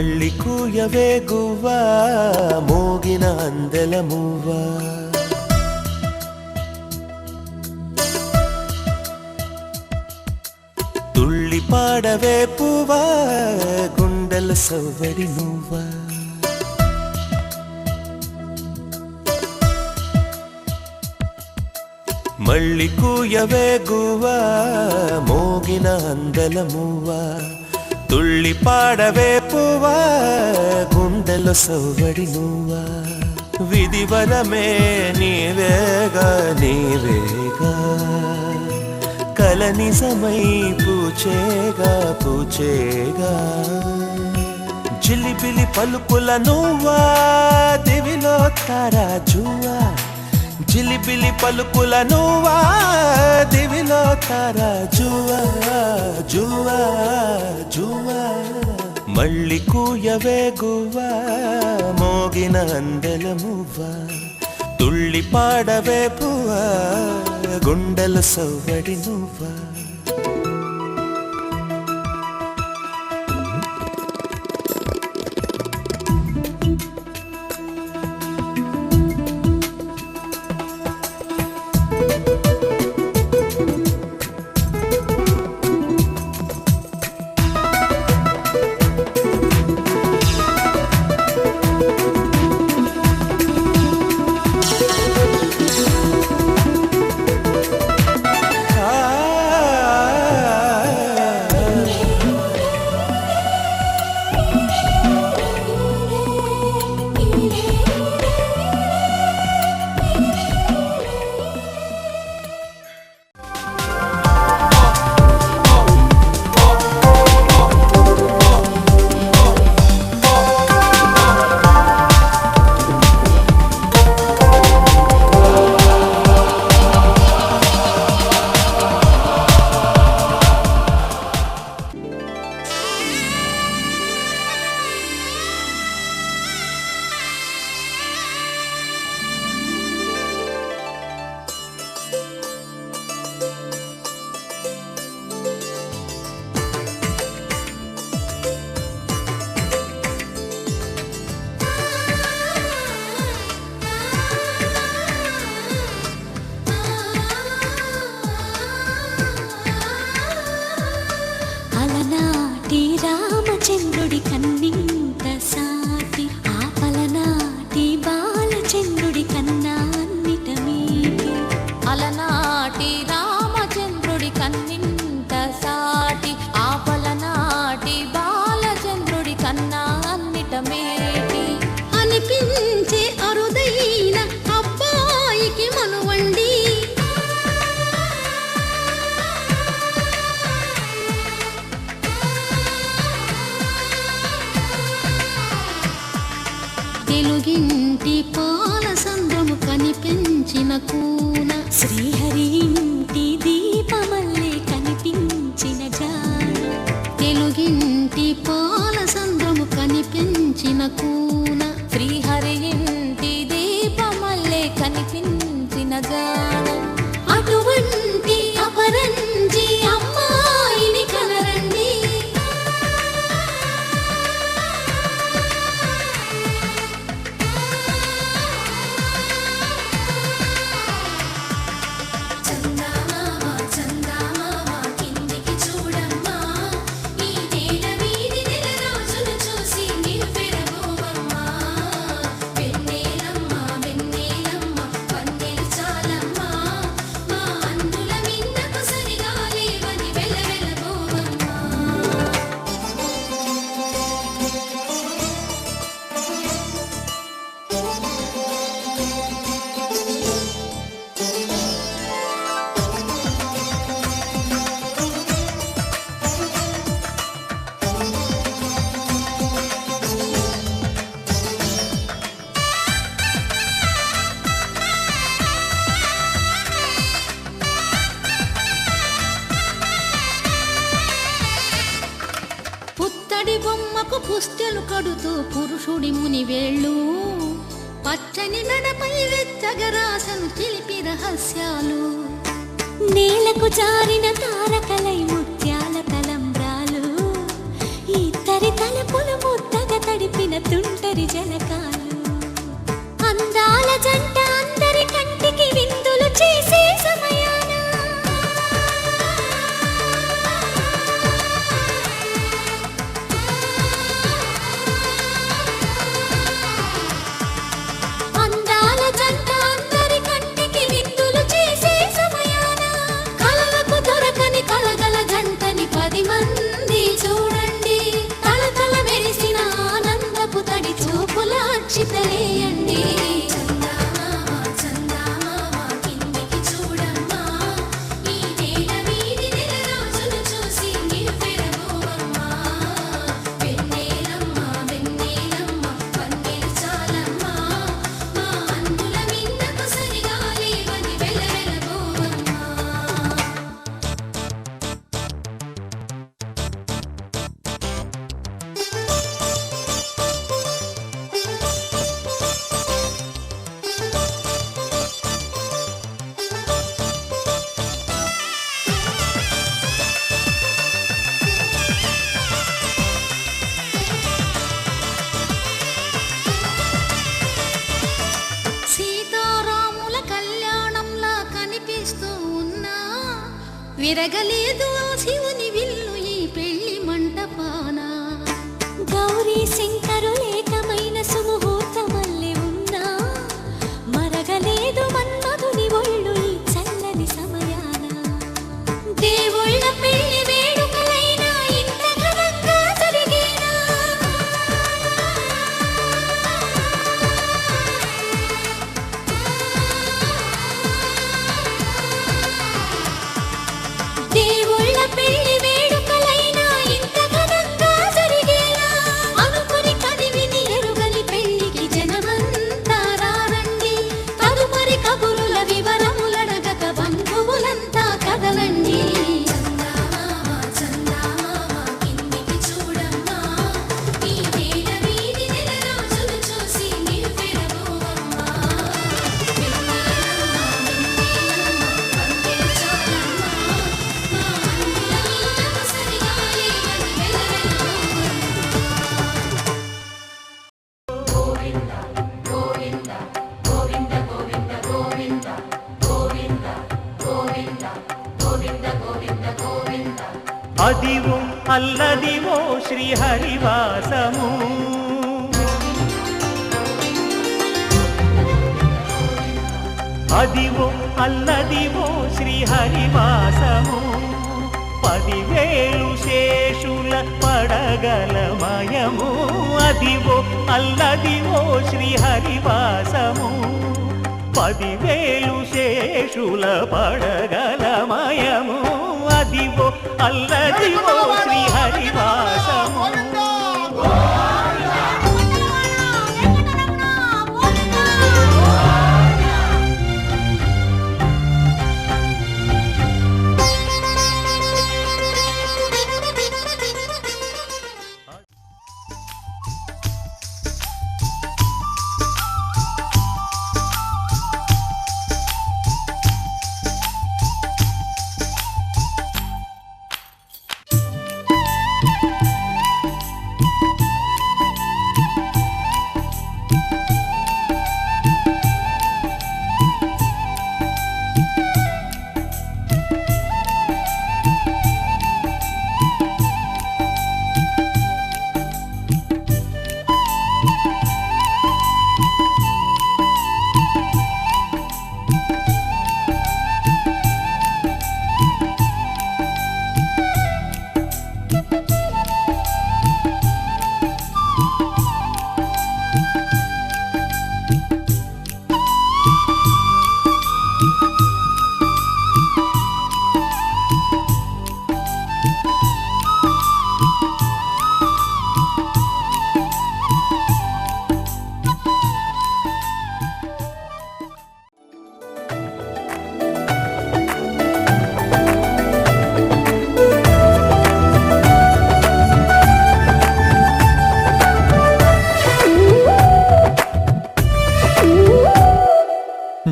మళ్ళీ కూయవే గువ్వా మోగిన అందెల మువ్వా తుళ్ళి పాడవే పువ్వా గుండెల సవ్వడి నువ్వా మళ్ళీ కూయవే గువ్వా మోగిన అందెల మువ్వా తుళ్ళి పాడవే పువ్వా గుండెలో సవ్వడి నువ్వా విధివరమే నీవేగా నీవేగా కల నిజమై పూచేగా పూచేగా జిలిబిలి పలుకుల నువ్వా దివిలో తారా జువ్వా జిలిబిలి పలుకుల నువ్వా దివిలో తారా జువ్వా జువ్వా జువ్వా మళ్ళీ కూయవే గువ్వా మోగిన అందెల మువ్వా తుళ్ళి పాడవే పువ్వా గుండెల సవ్వడి నువ్వా రామచంద్రుడి కన్నింత సాటి ఆపలనాటి బాలచంద్రుడి కన్నా అన్నిట మీటి అలనాటి రామచంద్రుడి కన్నింత సాటి ఆపలనాటి బాలచంద్రుడి కన్నా అన్నిట మేటి అనిపించే అరుదైన అబ్బాయికి మనువండి తెలుగింటి పాల సంద్రము కనిపించిన కూన శ్రీహరి ఇంటి దీపమల్లే కనిపించిన జాడ తెలుగింటి పాల సంద్రము కనిపించిన కూన శ్రీహరి ఇంటి దీపమల్లే కనిపించిన జాడ అటువంటి అపరంజి అమ్మాయిని కనరండి బొమ్మకు పుస్తెలు కడుతూ పురుషుడి ముని వేళ్ళు పచ్చని నడపై వెచ్చగరాసను చిలిపి రహస్యాలు నేలకు జారిన తారకలై ముత్యాల తలంబ్రాలు ఇద్దరి తలపులు ముద్దగా ముచ్చితలేయండి. చందమామ చందమామ కిందికి చూడమ్మా, ఈ నేల వీధి నెల రాజును చూసి నివ్వెరబోవమ్మా. వెన్నెలమ్మ వెన్నెలమ్మ వన్నెలు చాలమ్మా, మా అన్నుల మిన్నకు సరిగా లేవని వెలవెలబోవమ్మా. సీతారాముల కళ్యాణంలా కనిపిస్తూ ఉన్నా, విరగలేదు ఆ శివుని విల్లు ఈ పెళ్లి మంటపాన. గౌరీ శంకరులేకమైన సుముహూర్తమల్లె ఉన్నా, మరగలేదు మన్మధుని ఒళ్ళు ఈ చల్లని సమయాన. దేవుళ్ళ పెళ్లి వేడుకలైనా ఇంత ఘనంగా జరిగేనా? దేవుళ్ళ పెళ్లి వేడుకలైనా ఇంత ఘనంగా జరిగేలా, అనుకుని కదివిని ఎరుగని పెళ్లికి జనమంతా రారండి. తదుపరి కబురుల వివరములడగక బంధువులంతా కదలండి. చందమామ చందమామ కిందికి చూడమ్మా, ఈ నేల వీధి నెల రాజును చూసి నివ్వెరబోవమ్మా. వెన్నెలమ్మ వెన్నెలమ్మ వన్నెలు చాలమ్మా, మా అన్నుల మిన్నకు సరిగా లేవని అదివో అల్లదివో శ్రీహరివాసము, అదివో అల్లదివో శ్రీహరివాసము. 10,000 శేషుల పడగలమయము, అదివో అల్లదివో శ్రీహరివాసము. 10,000 శేషుల పడగలమయము, అదివో అల్లదివో శ్రీహరివాసము.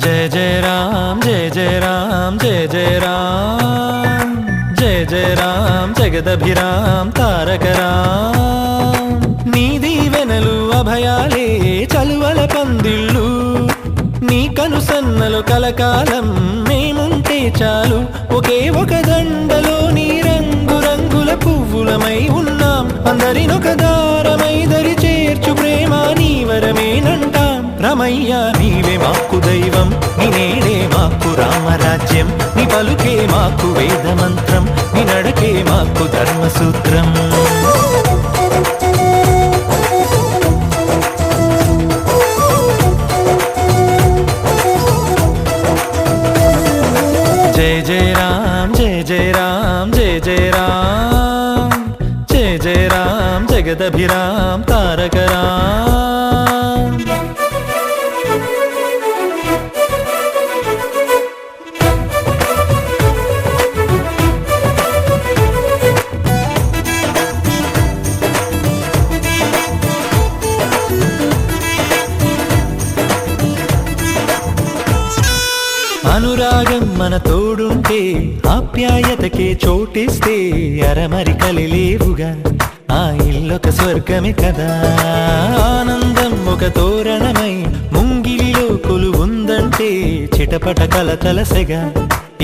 जय जय राम जय जय राम जय जय राम जय जय राम जगदभिराम तारक राम नी दीवेनलु अभयाले चलुवल पंदिल्लु नी कनुसन्नलु कलकालं मेमुंटे चालु ओके ओक दंडलो नी रंगु रंगुल पुव्वुलमై ఉన్నాం అందరినొక దారమై దరి చేర్చు ప్రేమ నీ వరమేనంటాం రమయ్య నీవే మాకు దైవం నీ నేడే మాకు రామరాజ్యం నీ పలుకే మాకు వేద మంత్రం నీ నడకే మాకు ధర్మసూత్రం జగదభిరామ్ తారక రామ్. అనురాగం మన తోడుంటే ఆప్యాయతకే చోటిస్తే అరమరికలి లేవుగా ఆ ఇల్లొక స్వర్గమే కదా. ఆనందం ఒక తోరణమై ముంగిలిలో కొలువుందంటే చిటపట కలతలసెగా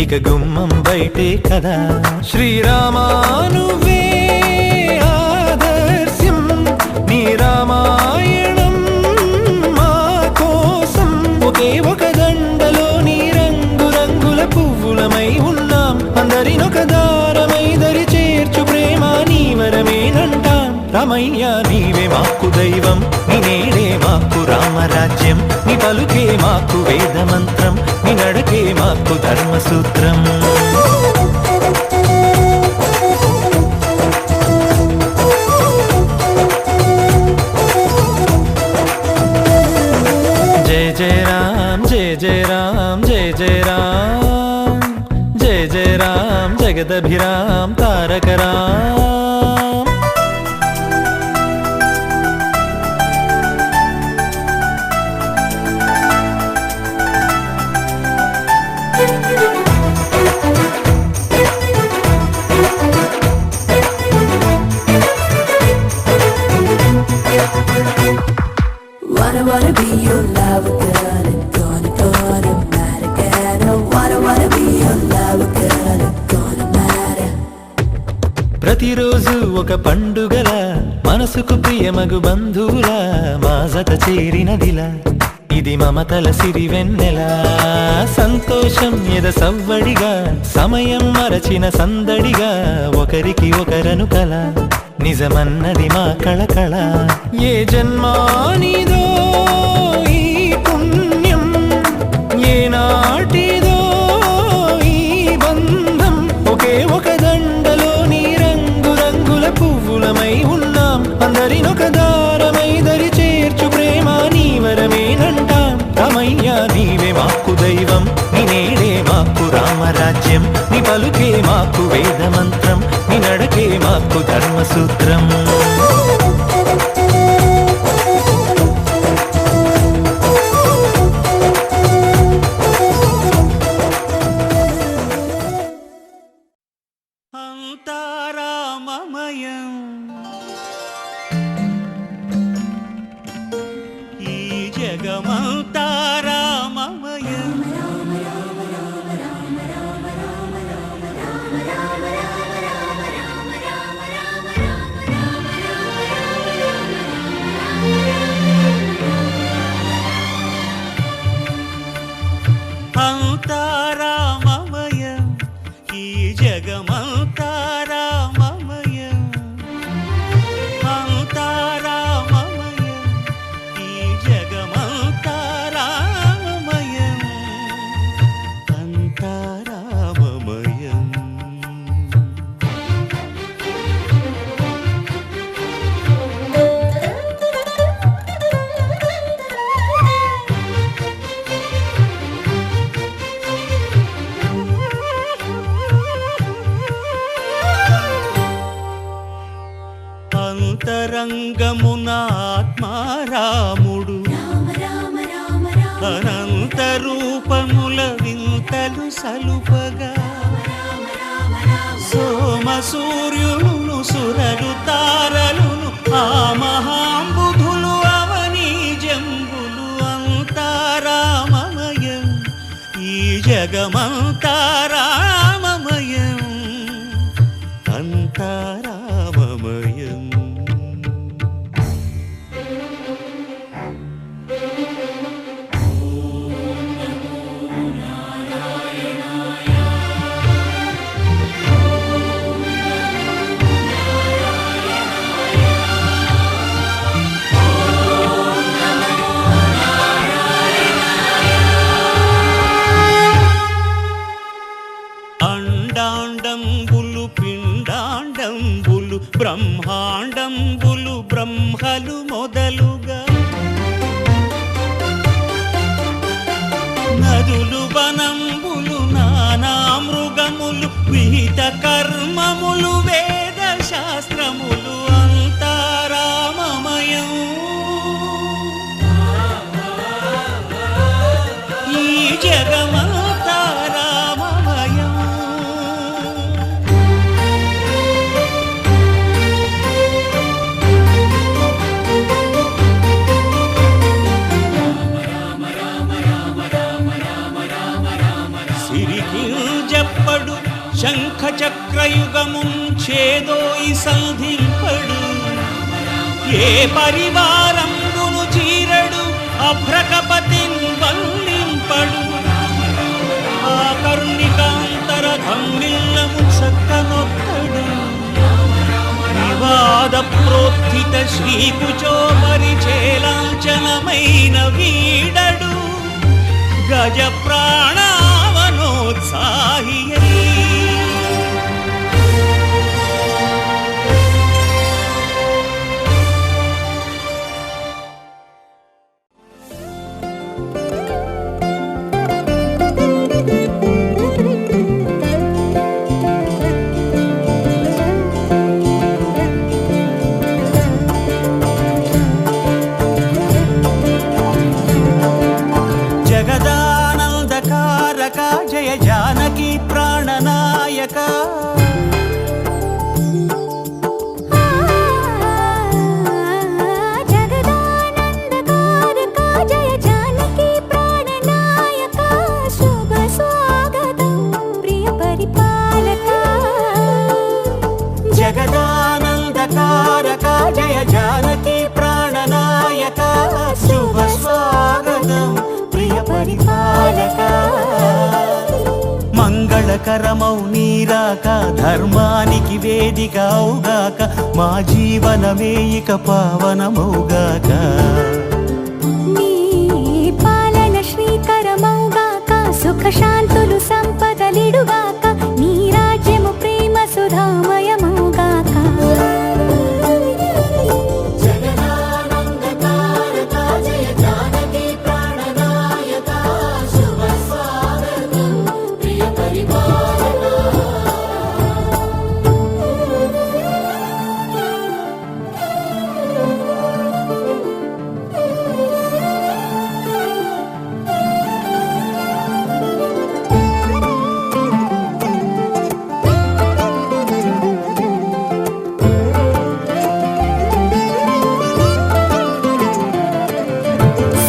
ఇక గుమ్మం బయటే కదా. శ్రీరామా నువ్వే ఆదర్శం, నీ రామాయణం మా కోసం. ఒకే ఒక దండలో నీ రంగురంగుల పువ్వులమై ఉన్నాం. అందరినొక దారమై దరి చేర్చు ప్రేమ నీ వరమేనంటాం. రామయ్య నీవే మాకు దైవం, నీ నేడే మాకు రామరాజ్యం. నీ పలుకే మాకు వేదమంత్రం, నీ నడకే మాకు ధర్మసూత్రం. జయ జయ రామ్ జయ జయ రామ్ జయ జయ రామ్ జయ జయ రామ్ జగదభిరామ్ తారక Ram. Wanna be your lover, girl, and gonna matter, girl. Wanna be your lover, girl, and gonna matter. ప్రతిరోజు ఒక పండుగల మనసుకు ప్రియమగు బంధువుల మా జత చేరినదిలా ఇది మమతల సిరివెన్నెల. సంతోషం ఎద సవ్వడిగా సమయం మరచిన సందడిగా ఒకరికి ఒకరను కల నిజమన్నది మా కళకళ. ఏ జన్మానిదో ఈ పుణ్యం, ఏ నాటిదో ఈ బంధం. ఒకే ఒక దండలో నీ రంగురంగుల పువ్వులమై ఉన్నాం. అందరినొక దారమై దరి చేర్చు ప్రేమ నీ వరమేనంటాం. రామయ్య నీవే మాకు దైవం, నీ నేడే మాకు రామరాజ్యం. నీ పలుకే మాకు వేదమంత్రం, నీ నడకే మాకు ధర్మసూత్రం. అంతారామమయం ఈ జగమంతారామమయం. అంతారామమయం ఈ జగమంతారామమయం. అంతారామమయం ఈ జగమంతారామమయం. అంతారామమయం. అంతరంగమున ఆత్మారాముడు అనంత రూపముల వింతలు సలుపగా సోమ సూర్యులను సురలు తారలును ఆ మహాంబుధులు అవనీ జంబులు. అంతారామమయం ఈ జగమంతారామమయం. అంతారామమయం. కర్మములు వేద శాస్త్రములు అంతా రామమయం. ఈ జగమంతా రామమయం. సిరికి జప్పడు శంఖ చక్రయుగమున్ చేదోయి సంధింపడు. ఏ పరివారంబును చీరడు అభ్రకపతిన్ వల్లింపడు. ఆ కర్ణికాంతర ధమ్మిల్లము చక్కనొక్కడు. వివాద ప్రోత్థిత శ్రీకుచో పరిచేలాంఛనమైన వీడడు. గజ ప్రాణావనోత్సాహియై జగదానందకారక జయ జానకి ప్రాణనాయక. జగదానందకారక జయ జానకి ప్రాణనాయక. శుభ స్వాగతం ప్రియ పరిపాలక. జగదానందకారక జయ జానకి ప్రాణనాయక. శుభ స్వాగతం ప్రియ పరిపాలక. మంగళకరమౌ నీరాక ధర్మానికి వేదిక అవుగాక. మా జీవనమే ఇక పావనమౌగాక. నీ పాలన శ్రీకరమౌగాక. సుఖ శాంతులు సంపదలిడుగాక. నీ రాజ్యము ప్రేమ సుధామయమౌగాక.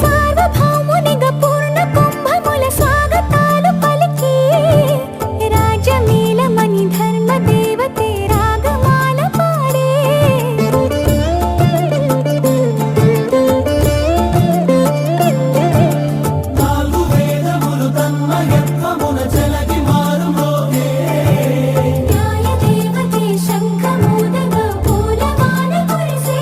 సార్వభౌమునిగా పూర్ణ కుంభముల స్వాగతాలు పలికి. రాజమేళమణి ధర్మ దేవతే రాగమాల పాడే. న్యాయ దేవతే శంఖమూదగా పూలమాల కురిసే.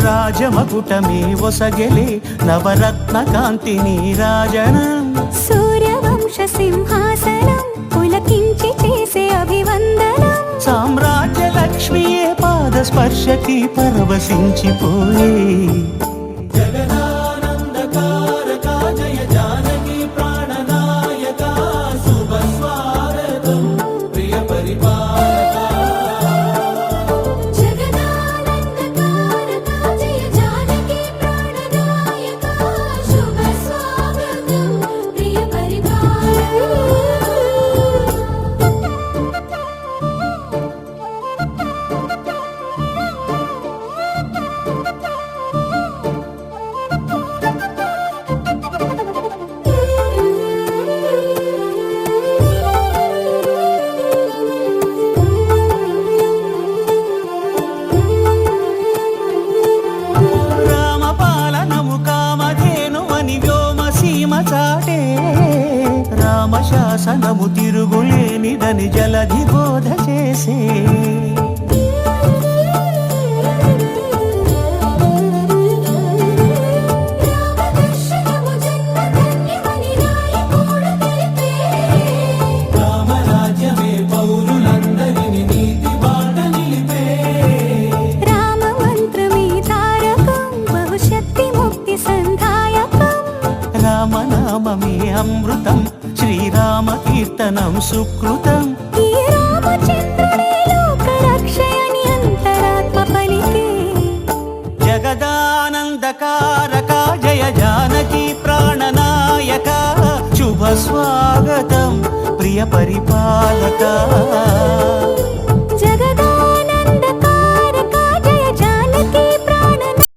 రాజమకుటమే ఒసగెలే నవరత్న కాంతిని రాజనం. సూర్యవంశ సింహాసనం పులకించి చేసే అభివందనం. సామ్రాజ్య లక్ష్మియే పాద స్పర్శకి పరవశించిపోయే. జగదానందకారక జయ జానకి ప్రాణనాయక. శుభ స్వాగతం ప్రియ పరిపాలక. జగదానందకారక జయ జానకి ప్రాణనాయక. శుభ స్వాగతం ప్రియ పరిపాలక. రామపాలనము కామధేను అని వ్యోమసీమ చాటే. రామశాసనము తిరుగులేనిదని జలధి బోధ చేసే. రామదర్శనము జన్మధన్యమని నాయకుడు తెలిపే. రామరాజ్యమే పౌరులందరిని నీతి బాట నిలిపే. రామ మంత్రమే తారకం బహుశక్తి ముక్తి సంధాయకం. రామనామమే అమృతం శ్రీరామ కీర్తనం సుకృతం. ఈ రామచంద్రుడే లోకరక్షయని అంతరాత్మ పలికే జగదానందకారక జయ జానకి ప్రాణనాయక శుభ స్వాగతం ప్రియ పరిపాలక